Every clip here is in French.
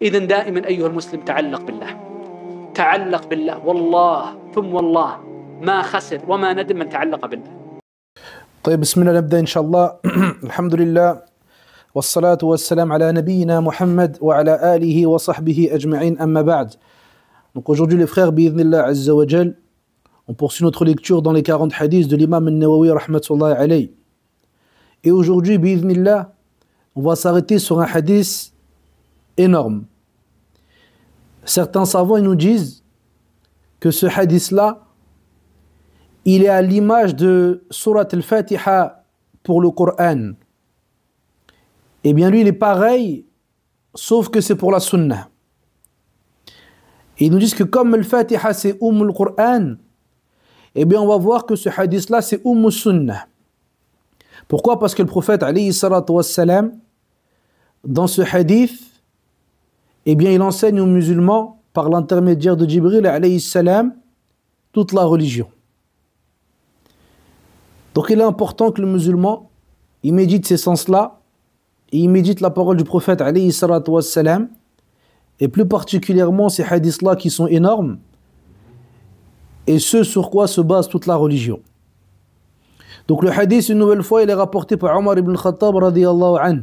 إذن دائما أيها المسلم تعلق بالله، تعلق بالله، والله ثم والله ما خسر وما ندم من تعلق بالله. طيب بسم الله نبدأ إن شاء الله. الحمد لله والصلاة والسلام على نبينا Muhammad wa ala alihi wa sahbihi ajma'in amma ba'd. Donc aujourd'hui les frères, bi'idhnillah azza wa jal, on poursuit notre lecture dans les 40 hadiths de l'imam al-Nawawi rahmatullahi alayhi. Et aujourd'hui, bi'idhnillah, on va s'arrêter sur un hadith énorme. Certains savants ils nous disent que ce hadith-là, il est à l'image de Surat al-Fatiha pour le Coran. Eh bien lui, il est pareil, sauf que c'est pour la Sunnah. Et ils nous disent que comme al-Fatiha c'est al Qur'an, eh bien on va voir que ce hadith-là c'est Sunnah. Pourquoi? Parce que le prophète, alayhi salatu wassalam, dans ce hadith, eh bien il enseigne aux musulmans, par l'intermédiaire de Jibril, alayhi salam, toute la religion. Donc il est important que le musulman, il médite ces sens-là, et il médite la parole du prophète, alayhi salatu wassalam, et plus particulièrement ces hadiths-là qui sont énormes, et ce sur quoi se base toute la religion. Donc le hadith, une nouvelle fois, il est rapporté par Omar ibn Khattab, radiyallahu anhu.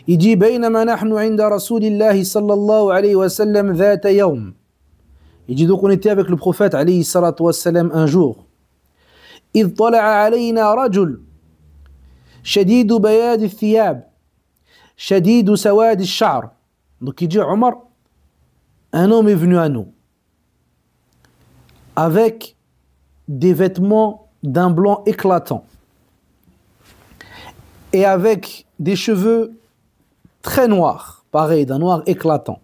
Il dit, بينما نحن عند رسول الله صلى الله عليه وسلم ذات يوم. Il dit donc on était avec le prophète, alayhi salatu wassalam, un jour. إذ طلع علينا رجل شديد بياض الثياب شديد سواد الشعر. Donc il dit Omar, un homme est venu à nous avec des vêtements d'un blanc éclatant et avec des cheveux très noirs, pareil, d'un noir éclatant.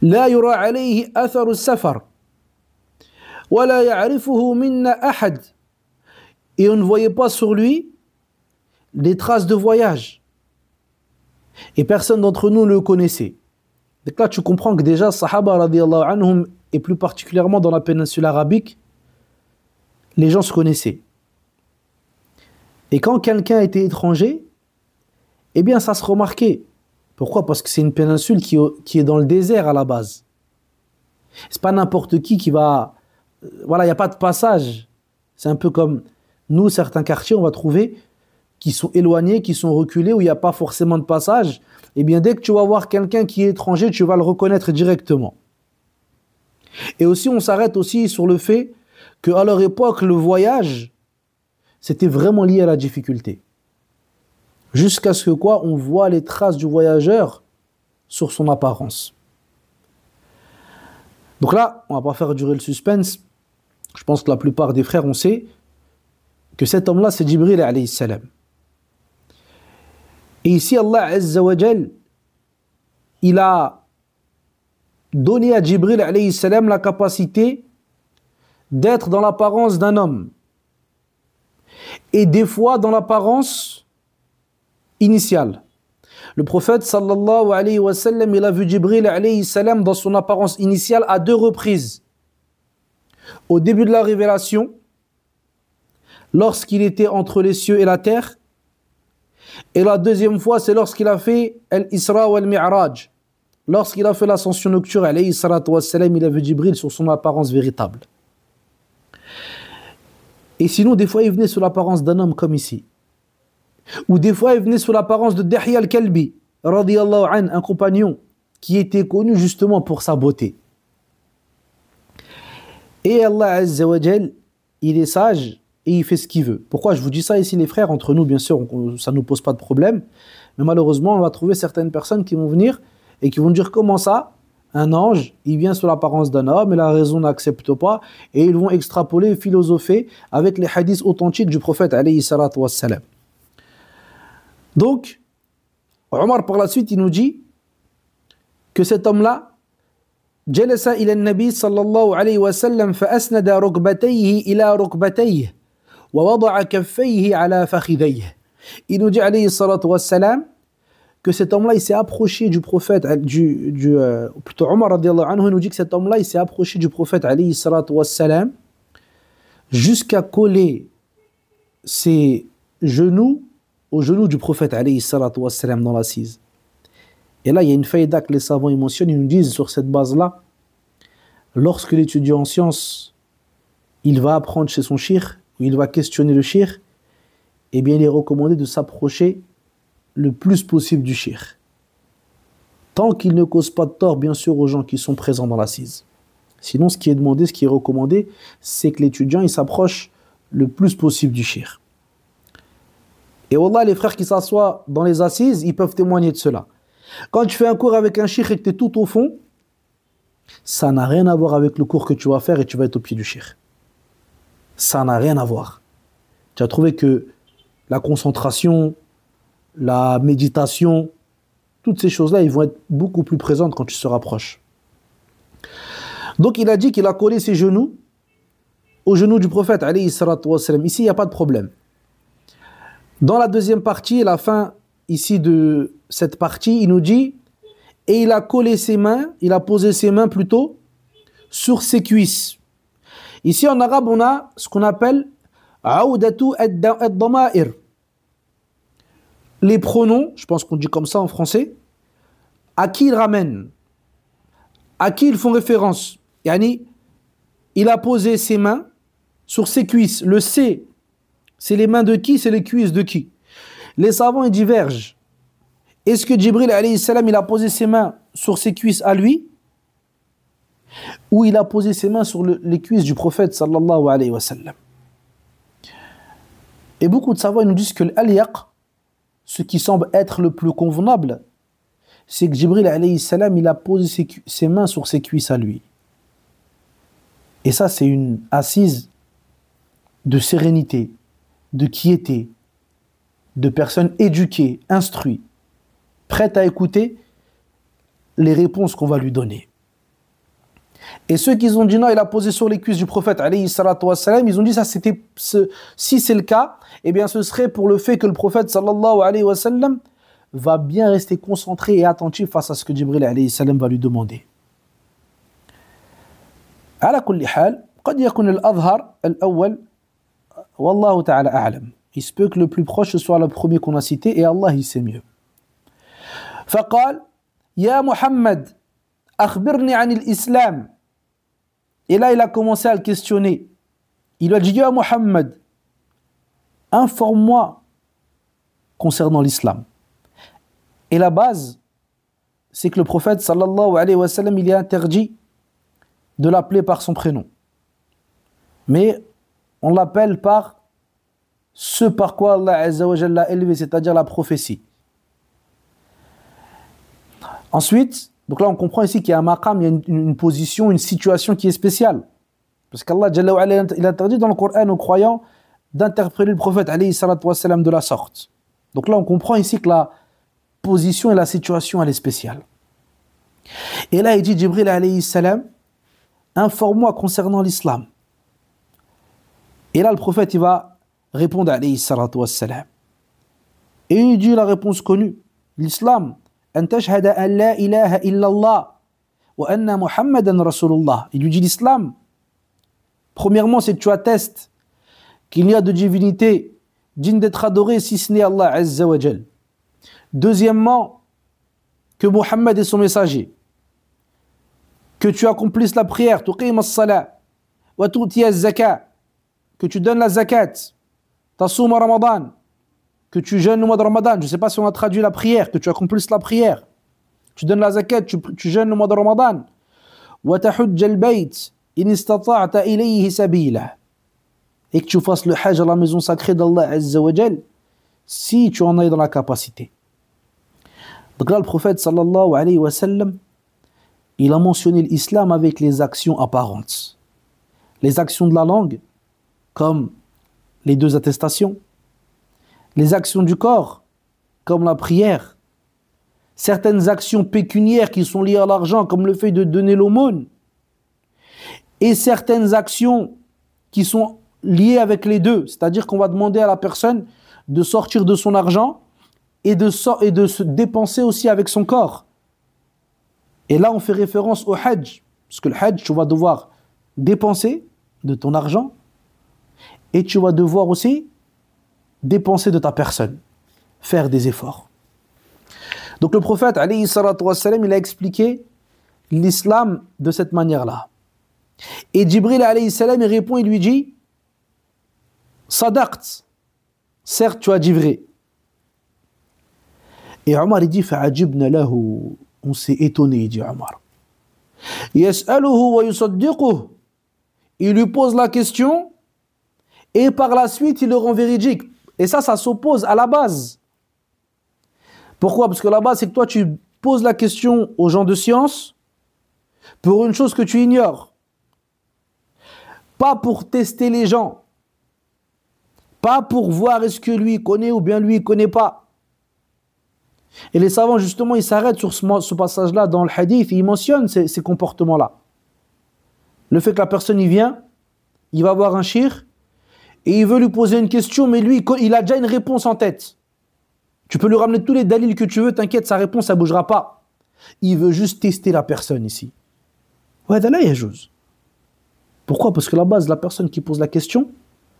لا يرى عليه أثر السفر ولا يعرفه منا أحد. Et on ne voyait pas sur lui des traces de voyage. Et personne d'entre nous ne le connaissait. Donc là, tu comprends que déjà, Sahaba radiyallahu anhum, et plus particulièrement dans la péninsule arabique, les gens se connaissaient. Et quand quelqu'un était étranger, eh bien, ça se remarquait. Pourquoi? Parce que c'est une péninsule qui est dans le désert à la base. C'est pas n'importe qui va... Voilà, il n'y a pas de passage. C'est un peu comme nous, certains quartiers, on va trouver qui sont éloignés, qui sont reculés, où il n'y a pas forcément de passage. Eh bien, dès que tu vas voir quelqu'un qui est étranger, tu vas le reconnaître directement. Et aussi, on s'arrête aussi sur le fait qu'à leur époque, le voyage, c'était vraiment lié à la difficulté. Jusqu'à ce que quoi, on voit les traces du voyageur sur son apparence. Donc là, on ne va pas faire durer le suspense. Je pense que la plupart des frères, on sait que cet homme-là, c'est Jibril alayhi salam. Et ici, Allah Azza wa Jal, il a donné à Jibril alayhi salam la capacité d'être dans l'apparence d'un homme. Et des fois dans l'apparence initiale. Le prophète sallallahu alayhi wa sallam, il a vu Jibril alayhi salam dans son apparence initiale à 2 reprises. Au début de la révélation, lorsqu'il était entre les cieux et la terre, et la deuxième fois, c'est lorsqu'il a fait Al-Isra wa Al-Mi'raj. Lorsqu'il a fait l'ascension nocturne, alayhi salatu wassalam, il a vu Jibril sur son apparence véritable. Et sinon, des fois, il venait sous l'apparence d'un homme comme ici. Ou des fois, il venait sous l'apparence de Dihya al-Kalbi, radiyallahu an, un compagnon qui était connu justement pour sa beauté. Et Allah Azza wa Jal, il est sage et il fait ce qu'il veut. Pourquoi je vous dis ça ici, les frères? Entre nous, bien sûr, ça ne nous pose pas de problème. Mais malheureusement, on va trouver certaines personnes qui vont venir et qui vont dire comment ça, un ange, il vient sous l'apparence d'un homme et la raison n'accepte pas. Et ils vont extrapoler, philosopher avec les hadiths authentiques du prophète, alayhi salatu wassalam. Donc, Omar par la suite, il nous dit que cet homme-là, جلس إلى النبي صلى الله عليه وسلم فأسند ركبتيه إلى ركبتيه ووضع كفيه على فخذيه. Il nous dit alayhi الصلاة والسلام que cet homme-là il s'est approché du prophète, plutôt Omar radiallahu anhu, il nous dit que cet homme-là il s'est approché du prophète alayhi الصلاة والسلام jusqu'à coller ses genoux aux genoux du prophète alayhi الصلاة والسلام dans l'assise. Et là, il y a une faïda que les savants ils mentionnent, ils nous disent sur cette base-là, lorsque l'étudiant en sciences, il va apprendre chez son shir, ou il va questionner le shir, eh bien, il est recommandé de s'approcher le plus possible du shir. Tant qu'il ne cause pas de tort, bien sûr, aux gens qui sont présents dans l'assise. Sinon, ce qui est demandé, ce qui est recommandé, c'est que l'étudiant, il s'approche le plus possible du shir. Et wallah, les frères qui s'assoient dans les assises, ils peuvent témoigner de cela. Quand tu fais un cours avec un shir et que tu es tout au fond, ça n'a rien à voir avec le cours que tu vas faire et tu vas être au pied du shir. Ça n'a rien à voir. Tu as trouvé que la concentration, la méditation, toutes ces choses-là, ils vont être beaucoup plus présentes quand tu se rapproches. Donc il a dit qu'il a collé ses genoux aux genoux du prophète, alayhi salatu wassalam. Ici, il n'y a pas de problème. Dans la deuxième partie, la fin ici de cette partie, il nous dit, et il a collé ses mains, il a posé ses mains plutôt sur ses cuisses. Ici en arabe, on a ce qu'on appelle aoudatu ad-dama'ir. Les pronoms, je pense qu'on dit comme ça en français, à qui ils ramènent, à qui ils font référence. Yani, il a posé ses mains sur ses cuisses. Le C, c'est les mains de qui? C'est les cuisses de qui? Les savants ils divergent. Est-ce que Jibril alayhi salam, il a posé ses mains sur ses cuisses à lui? Ou il a posé ses mains sur les cuisses du prophète sallallahu alayhi wa sallam? Et beaucoup de savants ils nous disent que l'aliyaq, ce qui semble être le plus convenable, c'est que Jibril alayhi salam, il a posé ses mains sur ses cuisses à lui. Et ça, c'est une assise de sérénité, de quiété, de personnes éduquées, instruites, prêtes à écouter les réponses qu'on va lui donner. Et ceux qui ont dit non, il a posé sur les cuisses du prophète, alayhi salatu wassalam, ils ont dit ça, si c'est le cas, eh bien ce serait pour le fait que le prophète, sallallahu alayhi wa sallam, va bien rester concentré et attentif face à ce que Jibril alayhi salam va lui demander. على كل حال قد يكون الأظهر الأول والله تعالى أعلم. Il se peut que le plus proche soit le premier qu'on a cité et Allah il sait mieux. فقال يا محمد أخبرني عن الإسلام. Et là il a commencé à le questionner. Il lui a dit يا محمد informe-moi concernant l'islam. Et la base c'est que le prophète sallallahu alayhi wa sallam il est interdit de l'appeler par son prénom. Mais on l'appelle par ce par quoi Allah Azza wa Jalla l'a élevé, c'est-à-dire la prophétie. Ensuite, donc là on comprend ici qu'il y a un maqam, il y a une position, une situation qui est spéciale. Parce qu'Allah Jalla wa Ala, il interdit dans le Coran aux croyants d'interpréter le prophète alayhi salatu wassalam de la sorte. Donc là on comprend ici que la position et la situation elle est spéciale. Et là il dit Jibril alayhi salam, informe-moi concernant l'islam. Et là, le prophète, il va répondre alayhi salatu wassalam. Et il dit la réponse connue. L'islam, an tashhada an la ilaha illallah wa anna muhammadan rasulullah. Il lui dit l'islam. Premièrement, c'est que tu attestes qu'il n'y a de divinité digne d'être adorée si ce n'est Allah Azza wa Jal. Deuxièmement, que Muhammad est son messager. Que tu accomplisses la prière, tuqim as-salat, wa tu'ti az-zakat, que tu donnes la zakat, tasum Ramadan, que tu jeûnes le mois de Ramadan, je ne sais pas si on a traduit la prière, que tu accomplisses la prière, tu donnes la zakat, tu jeûnes le mois de Ramadan, wa tahujj al-bayt in istata'ta ilayhi sabila, et que tu fasses le hajj à la maison sacrée d'Allah Azza wa Jal, si tu en es dans la capacité. Donc là, le prophète sallallahu alayhi wa sallam, il a mentionné l'islam avec les actions apparentes. Les actions de la langue, comme les 2 attestations. Les actions du corps, comme la prière. Certaines actions pécuniaires qui sont liées à l'argent, comme le fait de donner l'aumône. Et certaines actions qui sont liées avec les deux. C'est-à-dire qu'on va demander à la personne de sortir de son argent et de se dépenser aussi avec son corps. Et là, on fait référence au hajj. Parce que le hajj, tu vas devoir dépenser de ton argent et tu vas devoir aussi dépenser de ta personne. Faire des efforts. Donc le prophète, alayhi salatu wassalam, il a expliqué l'islam de cette manière-là. Et Jibril, alayhi salam, il répond, il lui dit, Sadaqt, certes tu as dit vrai. Et Omar, il dit, fa'ajibna lahu, on s'est étonné, il dit Omar. Yas'aluhu wa yusaddiquhu, il lui pose la question, et par la suite, il le rend véridique. Et ça s'oppose à la base. Pourquoi? Parce que la base, c'est que toi, tu poses la question aux gens de science pour une chose que tu ignores. Pas pour tester les gens. Pas pour voir est-ce que lui connaît ou bien lui connaît pas. Et les savants, justement, ils s'arrêtent sur ce passage-là dans le hadith et ils mentionnent ces comportements-là. Le fait que la personne, il vient, il va voir un shir et il veut lui poser une question, mais lui, il a déjà une réponse en tête. Tu peux lui ramener tous les dalils que tu veux, t'inquiète, sa réponse, ça ne bougera pas. Il veut juste tester la personne ici. Ouais, là, il y a chose. Pourquoi? Parce que la base, la personne qui pose la question,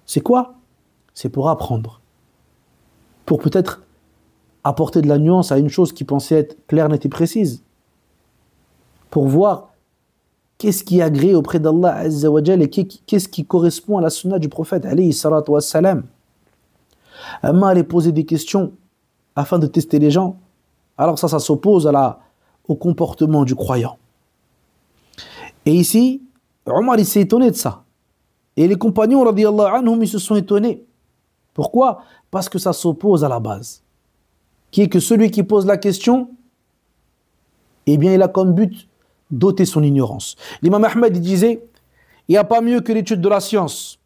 c'est quoi? C'est pour apprendre. Pour peut-être apporter de la nuance à une chose qui pensait être claire, nette et précise. Pour voir qu'est-ce qui est agréé auprès d'Allah Azza wa Jal et qu'est-ce qui correspond à la sunna du prophète alayhi salatu wassalam. Amma aller poser des questions afin de tester les gens, alors ça s'oppose au comportement du croyant. Et ici, Omar il s'est étonné de ça. Et les compagnons radiyallahu anhum ils se sont étonnés. Pourquoi? Parce que ça s'oppose à la base. Qui est que celui qui pose la question, eh bien il a comme but d'ôter son ignorance. L'imam Ahmed il disait, il n'y a pas mieux que l'étude de la science.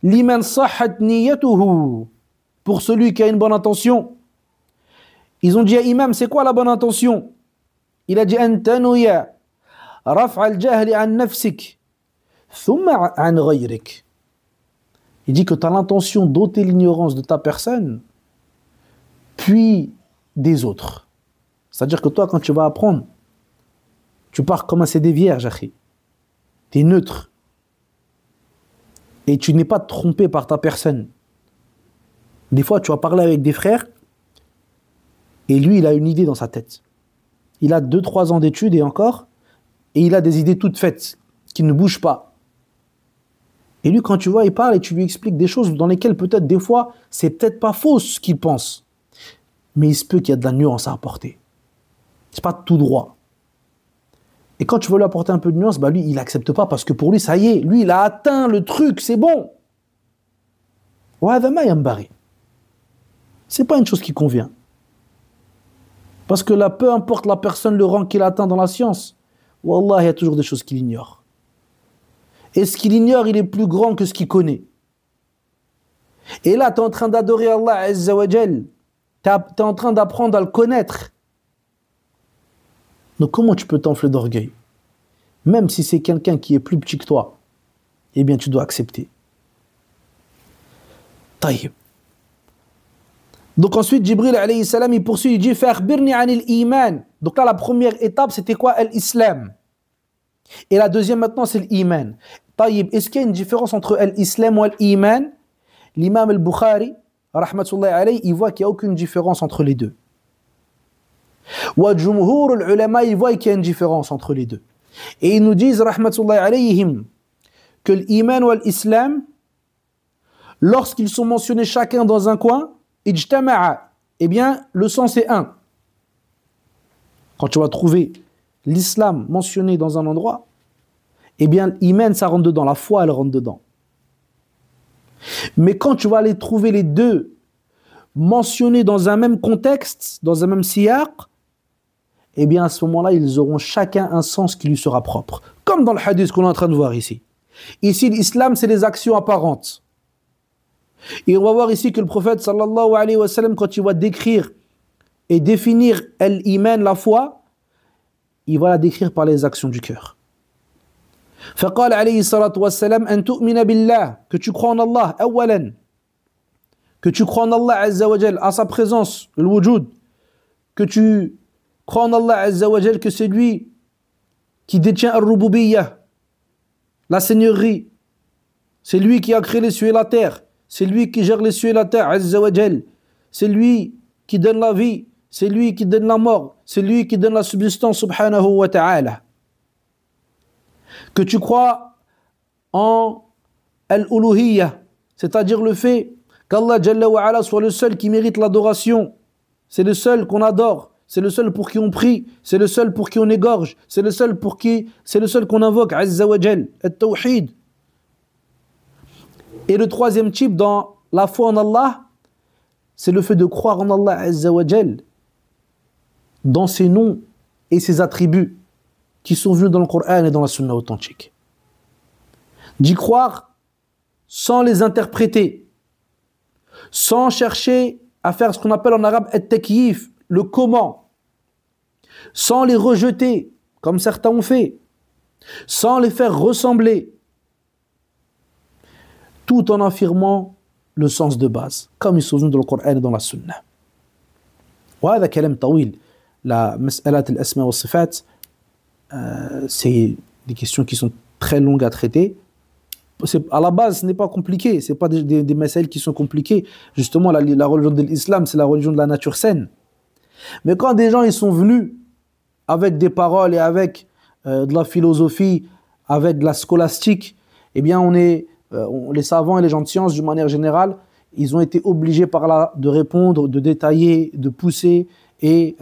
Liman sahhat niyatuhu, pour celui qui a une bonne intention. Ils ont dit à imam, c'est quoi la bonne intention? Il a dit, antanuya raf'a al-jahli an nafsik thumma an ghayrik. Il dit que tu as l'intention d'ôter l'ignorance de ta personne, puis des autres. C'est-à-dire que toi, quand tu vas apprendre, tu pars comme un CD vierge, tu es neutre. Et tu n'es pas trompé par ta personne. Des fois, tu vas parler avec des frères, et lui, il a une idée dans sa tête. Il a 2-3 ans d'études et encore, et il a des idées toutes faites, qui ne bougent pas. Et lui, quand tu vois, il parle et tu lui expliques des choses dans lesquelles peut-être des fois, c'est peut-être pas faux ce qu'il pense. Mais il se peut qu'il y a de la nuance à apporter. C'est pas tout droit. Et quand tu veux lui apporter un peu de nuance, bah lui, il n'accepte pas parce que pour lui, ça y est, lui, il a atteint le truc, c'est bon. C'est pas une chose qui convient. Parce que là, peu importe la personne, le rang qu'il atteint dans la science, wallah, il y a toujours des choses qu'il ignore. Et ce qu'il ignore, il est plus grand que ce qu'il connaît. Et là, tu es en train d'adorer Allah Azza wa Jal. Tu es en train d'apprendre à le connaître. Donc comment tu peux t'enfler d'orgueil? Même si c'est quelqu'un qui est plus petit que toi, eh bien tu dois accepter. Taïb. Donc ensuite, Jibril alayhi salam, il poursuit, il dit, fa'akhbirni anil iman. Donc là, la première étape, c'était quoi? L'islam. Et la deuxième maintenant, c'est l'iman. Taïb, est-ce qu'il y a une différence entre l'islam ou l'iman? L'imam al-Bukhari, rahmatullahi alayhi, il voit qu'il n'y a aucune différence entre les deux. Wa jumhur al-ulama, il voit qu'il y a une différence entre les deux. Et ils nous disent, rahmatullahi alayhim, que l'iman ou l'islam, lorsqu'ils sont mentionnés chacun dans un coin, ijtama'a, eh bien, le sens est un. Quand tu vas trouver l'islam mentionné dans un endroit, eh bien, l'iman, ça rentre dedans, la foi, elle rentre dedans. Mais quand tu vas aller trouver les deux mentionnés dans un même contexte, dans un même siyaq, eh bien, à ce moment-là, ils auront chacun un sens qui lui sera propre. Comme dans le hadith qu'on est en train de voir ici. Ici, l'islam, c'est les actions apparentes. Et on va voir ici que le prophète, sallallahu alayhi wa sallam, quand il va décrire et définir l'iman, la foi, il va la décrire par les actions du cœur. فقال عليه الصلاة والسلام أن تؤمن بالله, que tu crois en Allah, أولا, que tu crois en Allah Azza wa Jal, à sa présence, le wujud, que tu crois en Allah Azza wa Jal, que c'est lui qui détient al-rububiyyah, la seigneurie, c'est lui qui a créé les cieux et la terre, c'est lui qui gère les cieux et la terre, Azza wa Jal, c'est lui qui donne la vie, c'est lui qui donne la mort, c'est lui qui donne la subsistance, subhanahu wa ta'ala. Que tu crois en al-uluhiyya, c'est-à-dire le fait qu'Allah Jalla wa Ala soit le seul qui mérite l'adoration, c'est le seul qu'on adore, c'est le seul pour qui on prie, c'est le seul pour qui on égorge, c'est le seul qu'on invoque, Azza wa Jal, at-tawhid. Et le troisième type dans la foi en Allah, c'est le fait de croire en Allah Azza wa Jal, dans ses noms et ses attributs qui sont venus dans le Coran et dans la Sunna authentique. D'y croire sans les interpréter, sans chercher à faire ce qu'on appelle en arabe at-takyif, le comment, sans les rejeter, comme certains ont fait, sans les faire ressembler, tout en affirmant le sens de base, comme ils sont venus dans le Coran et dans la Sunna. وهذا كلام طويل. La مسألة الأسماء والصفات, c'est des questions qui sont très longues à traiter. À la base, ce n'est pas compliqué, ce n'est pas des mas'al qui sont compliqués. Justement, la religion de l'islam, c'est la religion de la nature saine. Mais quand des gens ils sont venus avec des paroles et avec de la philosophie, avec de la scolastique, eh bien les savants et les gens de science, d'une manière générale, ils ont été obligés par là de répondre, de détailler, de pousser, et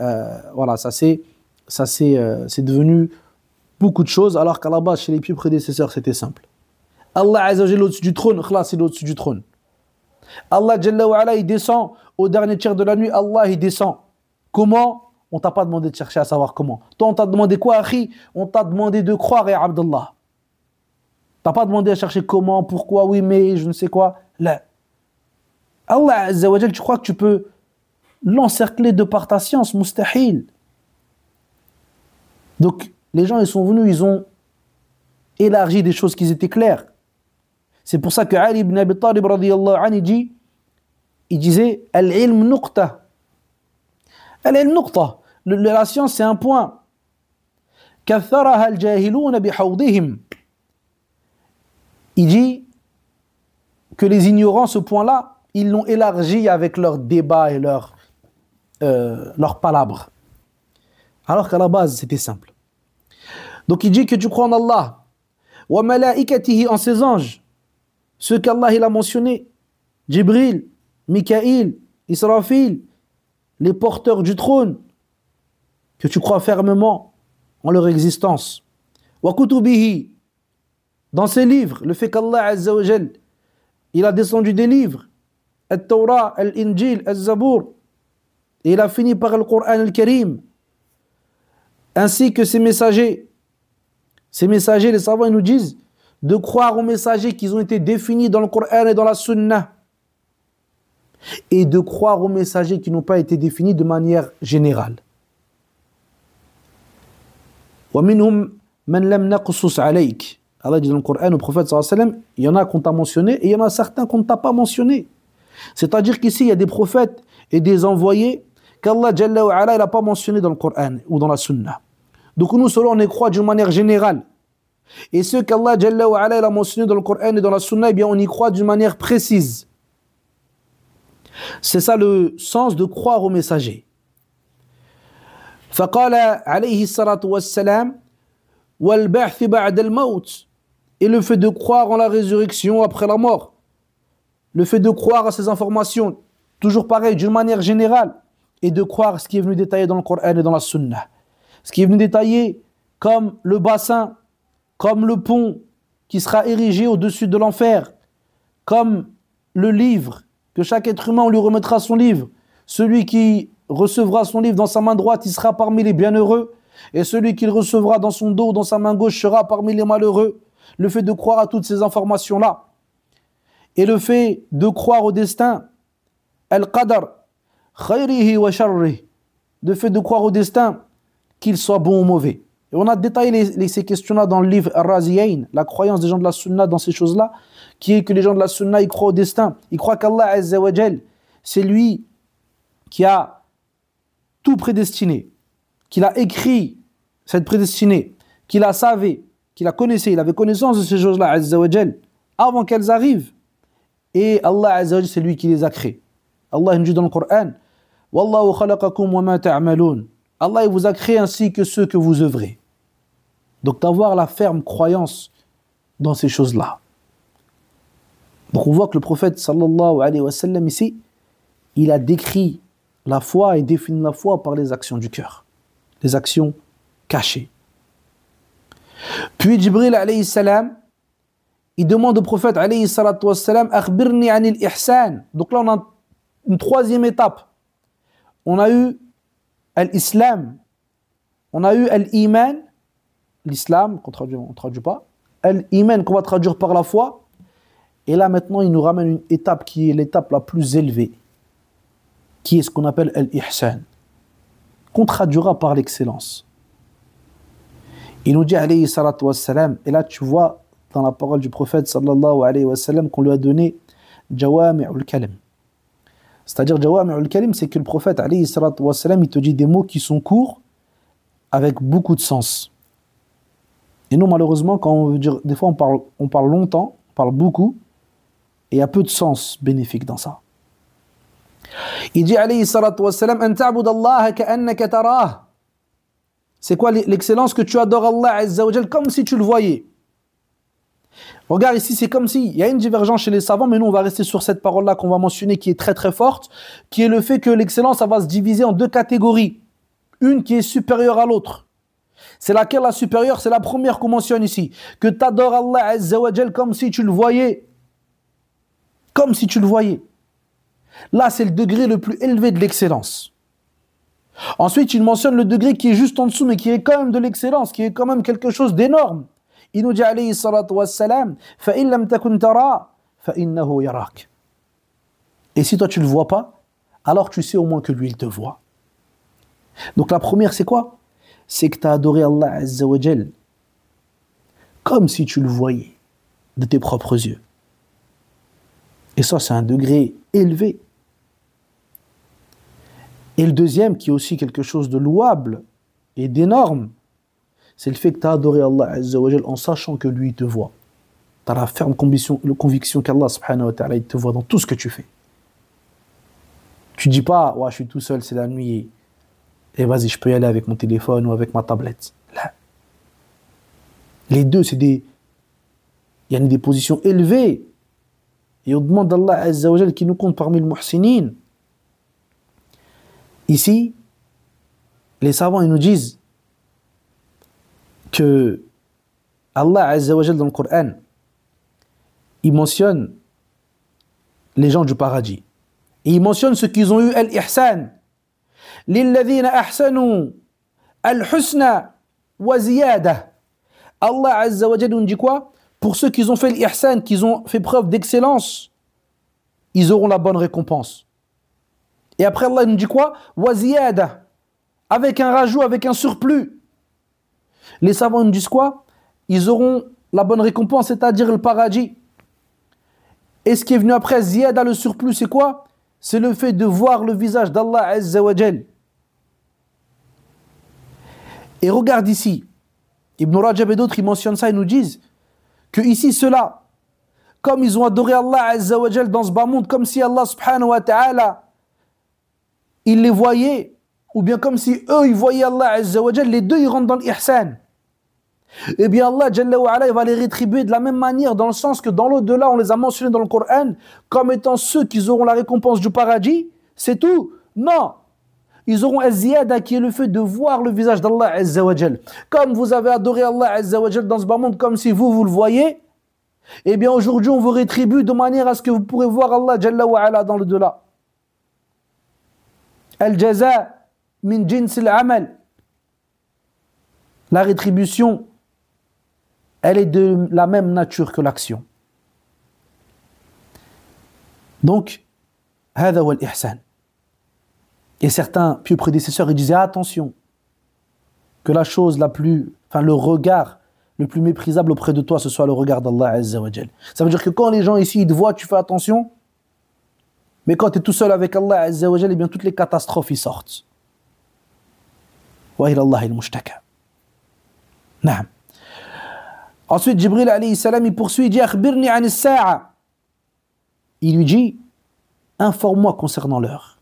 voilà, c'est devenu beaucoup de choses, alors qu'à la base, chez les pieux prédécesseurs, c'était simple. Allah Azza wa Jalla au-dessus du trône, khlas, il est au-dessus du trône. Allah Jalla wa Ala, il descend au dernier tiers de la nuit, Allah, il descend. Comment? On t'a pas demandé de chercher à savoir comment. Toi, on t'a demandé quoi, Akhi? On t'a demandé de croire, et Abdallah. T'as pas demandé à chercher comment, pourquoi, oui, mais, je ne sais quoi. Là. Allah Azza wa Jalla, tu crois que tu peux l'encercler de par ta science? Mustahil. Donc, les gens, ils sont venus, ils ont élargi des choses qui étaient claires. C'est pour ça que Ali ibn Abi Talib radiyallahu anhu, il disait Al-ilm nuqta. Al-ilm nuqta. La science, c'est un point. Katharaha al-jahiluna bihawdihim. Il dit que les ignorants, ce point-là, ils l'ont élargi avec leurs débats et leurs palabres. Alors qu'à la base, c'était simple. Donc il dit que tu crois en Allah, wa malaikatihi, en ses anges, ceux qu'Allah il a mentionnés, Jibril, Mikaïl, Israfil, les porteurs du trône, que tu crois fermement en leur existence. Wa kutubihi, dans ses livres, le fait qu'Allah Azza wa Jal, il a descendu des livres, Al-Tawra, Al-Injil, Al-Zabour, et il a fini par le Coran Al-Karim, ainsi que ses messagers. Ces messagers, les savants ils nous disent de croire aux messagers qui ont été définis dans le Coran et dans la Sunna, et de croire aux messagers qui n'ont pas été définis de manière générale. وَمِنْهُمْ مَنْ لَمْ نَقْصُصْ عَلَيْكَ. Allah dit dans le Coran au prophète sallallahu alayhi wa sallam, il y en a qu'on t'a mentionné et il y en a certains qu'on ne t'a pas mentionné. C'est-à-dire qu'ici il y a des prophètes et des envoyés qu'Allah Jalla wa Ala, il n'a pas mentionné dans le Coran ou dans la Sunna. Donc nous seulement on y croit d'une manière générale. Et ceux qu'Allah Jalla wa Ala, il a mentionné dans le Coran et dans la Sunna, eh bien on y croit d'une manière précise. C'est ça le sens de croire aux messagers. فقال عليه الصلاة والسلام والبعث بعد الموت. Et le fait de croire en la résurrection après la mort, le fait de croire à ces informations, toujours pareil, d'une manière générale, et de croire ce qui est venu détailler dans le Coran et dans la Sunna. Ce qui est venu détailler comme le bassin, comme le pont qui sera érigé au-dessus de l'enfer, comme le livre, que chaque être humain, on lui remettra son livre. Celui qui recevra son livre dans sa main droite, il sera parmi les bienheureux, et celui qui le recevra dans son dos, dans sa main gauche, sera parmi les malheureux. Le fait de croire à toutes ces informations-là, et le fait de croire au destin, al-qadar, khayrihi wa sharrihi, le fait de croire au destin, qu'il soit bon ou mauvais. Et on a détaillé ces questions-là dans le livre Ar-Raziyayn, la croyance des gens de la Sunna dans ces choses-là, qui est que les gens de la Sunna, ils croient au destin. Ils croient qu'Allah Azza wa Jal, c'est lui qui a tout prédestiné, qu'il a écrit cette prédestinée, qu'il a savé, qu'il a connaissé, il avait connaissance de ces choses-là, Azza wa Jal, avant qu'elles arrivent. Et Allah Azza wa Jal, c'est lui qui les a créées. Allah nous dit dans le Coran, Wallahu khalaqakum wa ma ta'malun. Allah il vous a créé ainsi que ceux que vous œuvrez. Donc d'avoir la ferme croyance dans ces choses-là. Donc on voit que le prophète sallallahu alayhi wa sallam ici, il a décrit la foi et défini la foi par les actions du cœur, les actions cachées. Puis Jibril alayhi salam, il demande au prophète alayhi salatu wa salam, akhbirni anil ihsan. Donc là on a une troisième étape. On a eu l'islam, on a eu l'iman, l'islam qu'on traduit, on ne traduit pas, l'iman qu'on va traduire par la foi. Et là maintenant il nous ramène une étape qui est l'étape la plus élevée, qui est ce qu'on appelle l'ihsan, qu'on traduira par l'excellence. Il nous dit alayhi salatu wassalam, et là tu vois dans la parole du prophète sallallahu alayhi wa sallam qu'on lui a donné jawami'ul kalim. C'est-à-dire jawami'ul kalim, c'est que le prophète alayhi salatu wassalam, il te dit des mots qui sont courts avec beaucoup de sens. Et nous malheureusement quand on veut dire, des fois on parle longtemps, on parle beaucoup, et il y a peu de sens bénéfique dans ça. Il dit alayhi salatu wassalam, an ta'budallaha ka'annaka tarah. C'est quoi l'excellence? Que tu adores Allah Azza wa Jal comme si tu le voyais. Regarde ici, c'est comme si, il y a une divergence chez les savants, mais nous on va rester sur cette parole-là qu'on va mentionner, qui est très très forte, qui est le fait que l'excellence, ça va se diviser en deux catégories. Une qui est supérieure à l'autre. C'est laquelle la supérieure? C'est la première qu'on mentionne ici. Que tu adores Allah Azza wa Jal comme si tu le voyais. Comme si tu le voyais. Là, c'est le degré le plus élevé de l'excellence. Ensuite, il mentionne le degré qui est juste en dessous, mais qui est quand même de l'excellence, qui est quand même quelque chose d'énorme. Il nous dit alayhi salatu wassalam, fa in lam takun tara, fa innahu yarak. Et si toi tu ne le vois pas, alors tu sais au moins que lui il te voit. Donc la première c'est quoi? C'est que tu as adoré Allah Azza wa Jal comme si tu le voyais de tes propres yeux. Et ça c'est un degré élevé. Et le deuxième, qui est aussi quelque chose de louable et d'énorme, c'est le fait que tu as adoré Allah Azza wa Jal en sachant que lui il te voit. Tu as la ferme conviction qu'Allah subhanahu wa ta'ala il te voit dans tout ce que tu fais. Tu dis pas, ouais, je suis tout seul, c'est la nuit, et vas-y, je peux y aller avec mon téléphone ou avec ma tablette. Là. Les deux, il y a des positions élevées. Et on demande d'Allah Azza wa Jal qui nous compte parmi les muhsinin. Ici, les savants ils nous disent que Allah Azza wa Jal dans le Coran, il mentionne les gens du paradis. Et il mentionne ceux qui ont eu al-ihsan. Lilladhina ahsanu al-husna wa ziyada. Allah Azza wa Jal nous dit quoi? Pour ceux qui ont fait l'ihsan, qui ont fait preuve d'excellence, ils auront la bonne récompense. Et après Allah nous dit quoi? Wa ziyada. Avec un rajout, avec un surplus. Les savants nous disent quoi? Ils auront la bonne récompense, c'est-à-dire le paradis. Et ce qui est venu après ziyada, le surplus, c'est quoi? C'est le fait de voir le visage d'Allah Azza wa Jal. Et regarde ici, Ibn Rajab et d'autres, ils mentionnent ça, ils nous disent que ici, ceux-là, comme ils ont adoré Allah Azza wa Jal dans ce bas monde, comme si Allah subhanahu wa ta'ala, il les voyait, ou bien comme si eux, ils voyaient Allah Azza wa Jal, les deux, ils rentrent dans l'ihsan. Eh bien Allah Jalla wa Ala, il va les rétribuer de la même manière, dans le sens que dans l'au-delà, on les a mentionnés dans le Coran, comme étant ceux qui auront la récompense du paradis, c'est tout? Non! Ils auront az-ziyada, qui est le fait de voir le visage d'Allah Azza wa Jal. Comme vous avez adoré Allah Azza wa Jal dans ce bas monde, comme si vous le voyez, eh bien aujourd'hui on vous rétribue de manière à ce que vous pourrez voir Allah Jalla wa Ala dans l'au-delà. Al-jaza min jins al-amal. La rétribution, elle est de la même nature que l'action. Donc, هذا هو الإحسان. Et certains pieux prédécesseurs, ils disaient attention, que la chose la plus, le regard le plus méprisable auprès de toi, ce soit le regard d'Allah Azza wa Jal. Ça veut dire que quand les gens ici ils te voient, tu fais attention, mais quand tu es tout seul avec Allah Azza wa Jal, eh bien toutes les catastrophes ils sortent. Wa ila Allah al-mushtaka. Naam. Ensuite, Jibril alayhi salam, il poursuit, il dit akhbirni an as-sa'a. Il lui dit informe-moi concernant l'heure.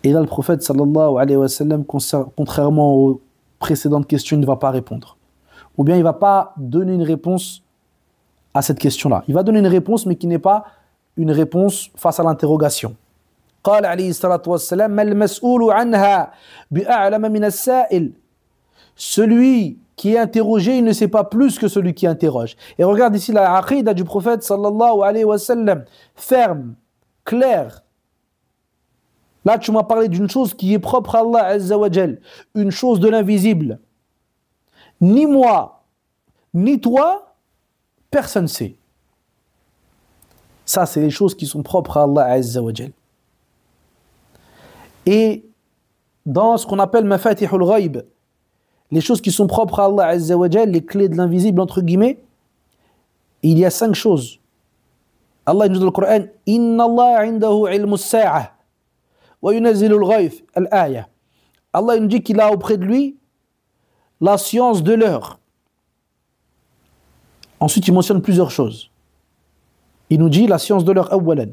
Et là, le prophète sallallahu alayhi wa sallam, contrairement aux précédentes questions, il ne va pas répondre. Ou bien il ne va pas donner une réponse à cette question-là. Il va donner une réponse, mais qui n'est pas une réponse face à l'interrogation. قال عليه الصلاة والسلام ما المسؤول عنها بأعلم من السائل. Celui qui est interrogé, il ne sait pas plus que celui qui interroge. Et regarde ici la aqidah du prophète sallallahu alayhi wa sallam, ferme, claire. Là, tu m'as parlé d'une chose qui est propre à Allah Azza wa Jal, une chose de l'invisible. Ni moi, ni toi, personne ne sait. Ça, c'est les choses qui sont propres à Allah Azza wa Jal. Et dans ce qu'on appelle mafatihul ghaib, les choses qui sont propres à Allah Azza wa Jal, les clés de l'invisible, entre guillemets, il y a 5 choses. Allah nous dit dans le Coran, Inna Allah indahu ilmu as-sa'ah wa yunazzilu al-ghayth, al-aya. Allah nous dit qu'il a auprès de lui la science de l'heure. Ensuite, il mentionne plusieurs choses. Il nous dit la science de l'heure, awwalan.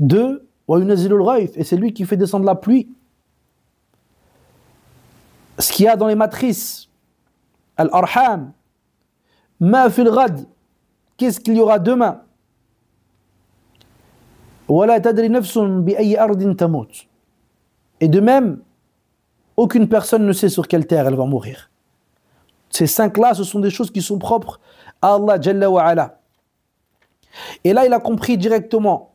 2, wa yunazzilu al-ghayth, et c'est lui qui fait descendre la pluie. Ce qu'il y a dans les matrices, al-arham, ma fil ghad, qu'est-ce qu'il y aura demain? Wala tadri nafsun bi ayyi ardin tamut. Et de même, aucune personne ne sait sur quelle terre elle va mourir. Ces 5-là, ce sont des choses qui sont propres à Allah Jalla wa Ala. Et là, il a compris directement.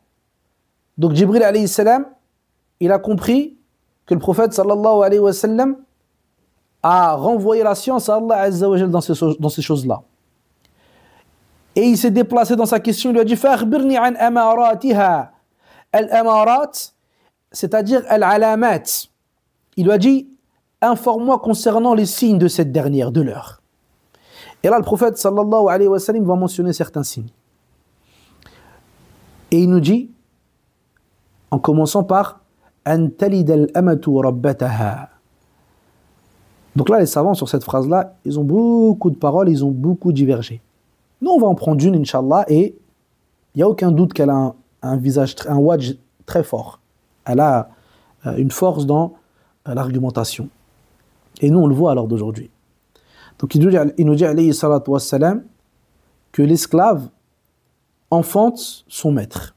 Donc, Jibril alayhi salam, il a compris que le prophète sallallahu alayhi wa sallam a renvoyé la science à Allah Azza wa Jal dans ces choses-là. Et il s'est déplacé dans sa question, il lui a dit Fa'akhbirni an amaratiha. Al-amarat, c'est-à-dire al-alamat. Il lui a dit informe-moi concernant les signes de cette dernière, de l'heure. Et là, le prophète sallallahu alayhi wa sallam va mentionner certains signes. Et il nous dit, en commençant par an talid al-amatu rabbataha. Donc là, les savants sur cette phrase-là, ils ont beaucoup de paroles, ils ont beaucoup divergé. Nous, on va en prendre une, Inch'Allah, et il n'y a aucun doute qu'elle a un visage, un wajh très fort. Elle a une force dans l'argumentation. Et nous, on le voit à l'heure d'aujourd'hui. Donc, il nous dit, alayhi salatu wassalam, que l'esclave enfante son maître.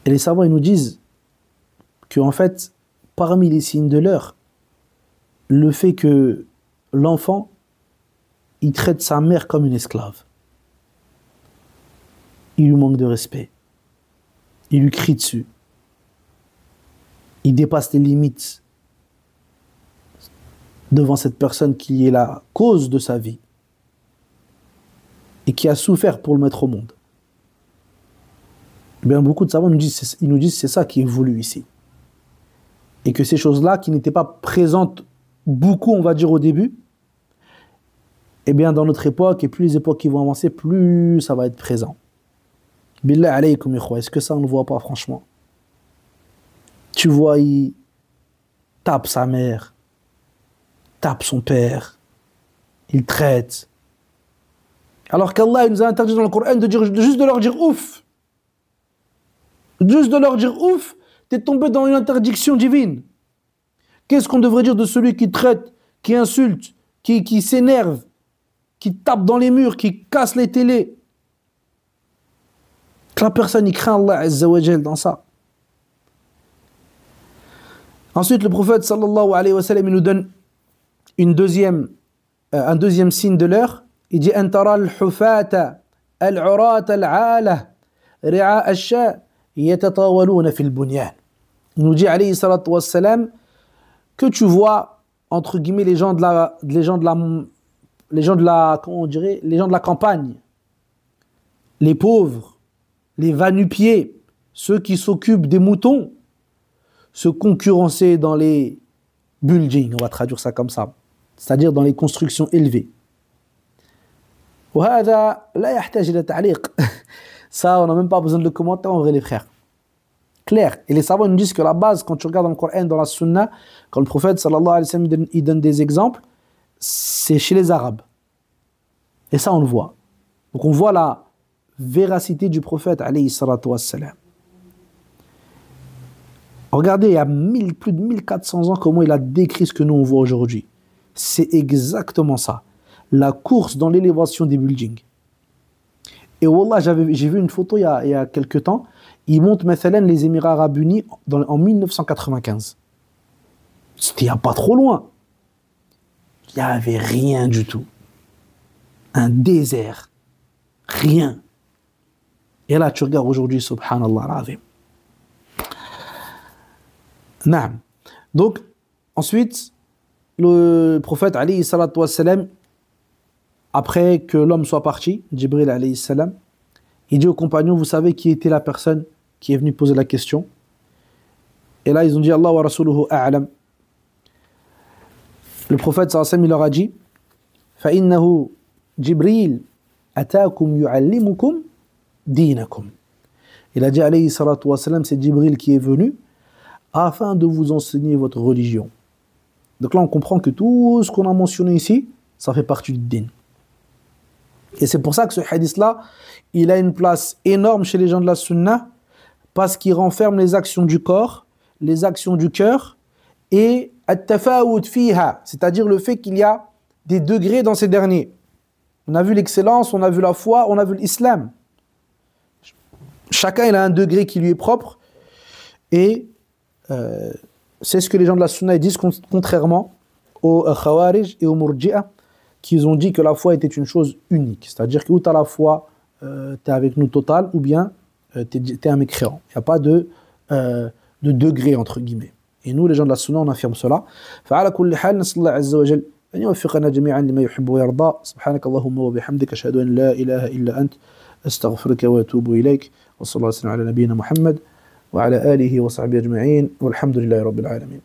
Et les savants, ils nous disent qu'en fait, parmi les signes de l'heure, le fait que l'enfant, il traite sa mère comme une esclave. Il lui manque de respect. Il lui crie dessus. Il dépasse les limites devant cette personne qui est la cause de sa vie et qui a souffert pour le mettre au monde. Bien, beaucoup de savants nous disent que c'est ça qui est voulu ici. Et que ces choses-là, qui n'étaient pas présentes beaucoup, on va dire, au début, eh bien, dans notre époque, et plus les époques qui vont avancer, plus ça va être présent. Billah alaykum ikhwa, est-ce que ça on ne voit pas franchement? Tu vois, il tape sa mère, tape son père, il traite. Alors qu'Allah nous a interdit dans le Coran juste de leur dire ouf. Juste de leur dire ouf, t'es tombé dans une interdiction divine. Qu'est-ce qu'on devrait dire de celui qui traite, qui insulte, qui s'énerve, qui tape dans les murs, qui casse les télés? Que la personne y craint Allah Azza wa Jal dans ça. Ensuite, le prophète sallallahu alayhi wa sallam, il nous donne un deuxième signe de l'heure. Il dit Antara al-hufata al-urata al-ala ri'a al-sha yatatawaluna fil bunyan. Il nous dit alayhi salatu wa salam que tu vois entre guillemets les gens de la campagne, les pauvres, les va-nu-pieds, ceux qui s'occupent des moutons, se concurrencer dans les buildings, on va traduire ça comme ça, c'est-à-dire dans les constructions élevées. Ça, on n'a même pas besoin de le commenter en vrai, les frères. Clair. Et les savants nous disent que la base, quand tu regardes dans le Coran, dans la Sunna, quand le prophète sallallahu alayhi wa sallam il donne des exemples, c'est chez les Arabes. Et ça, on le voit. Donc on voit la véracité du prophète alayhi salatu wassalam. Regardez, il y a plus de 1400 ans, comment il a décrit ce que nous on voit aujourd'hui. C'est exactement ça. La course dans l'élévation des buildings. Et Wallah, j'ai vu une photo il y a quelques temps. Il montre مثلا les Émirats Arabes Unis en 1995. C'était il n'y a pas trop loin. Il n'y avait rien du tout. Un désert. Rien. Et là, tu regardes aujourd'hui, subhanallah al-azim. Naam. Donc, ensuite, le prophète, alayhi salatu wassalam, après que l'homme soit parti, Jibril, alayhi salam, il dit aux compagnons, vous savez qui était la personne qui est venue poser la question? Et là, ils ont dit, Allah wa rasuluhu a'lam. Le prophète, sallallahu alayhi wa sallam, il leur a dit, فَإِنَّهُ جِبْرِيلٌ أَتَاكُمْ يُعَلِّمُكُمْ دِينَكُمْ. Il a dit, alayhi salatu wassalam, c'est Jibril qui est venu afin de vous enseigner votre religion. Donc là, on comprend que tout ce qu'on a mentionné ici, ça fait partie du din. Et c'est pour ça que ce hadith-là, il a une place énorme chez les gens de la sunna, parce qu'il renferme les actions du corps, les actions du cœur, et at-tafawut fiha, c'est-à-dire le fait qu'il y a des degrés dans ces derniers. On a vu l'excellence, on a vu la foi, on a vu l'islam. Chacun, il a un degré qui lui est propre, et c'est ce que les gens de la sunna disent, contrairement aux khawarij et aux murji'a, qui ont dit que la foi était une chose unique. C'est-à-dire que ou tu as la foi, tu es avec nous total, ou bien tu es un mécréant. Il n'y a pas de degré, entre guillemets. Et nous, les gens de la sunna, on affirme cela. فعلى كل حال نسأل الله عز وجل أن يوفقنا جميعا لما يحب ويرضى. سبحانك اللهم وبحمدك أشهد أن لا إله إلا أنت أستغفرك وأتوب إليك. وصلى الله وسلم على نبينا محمد وعلى آله وصحبه أجمعين والحمد لله رب العالمين.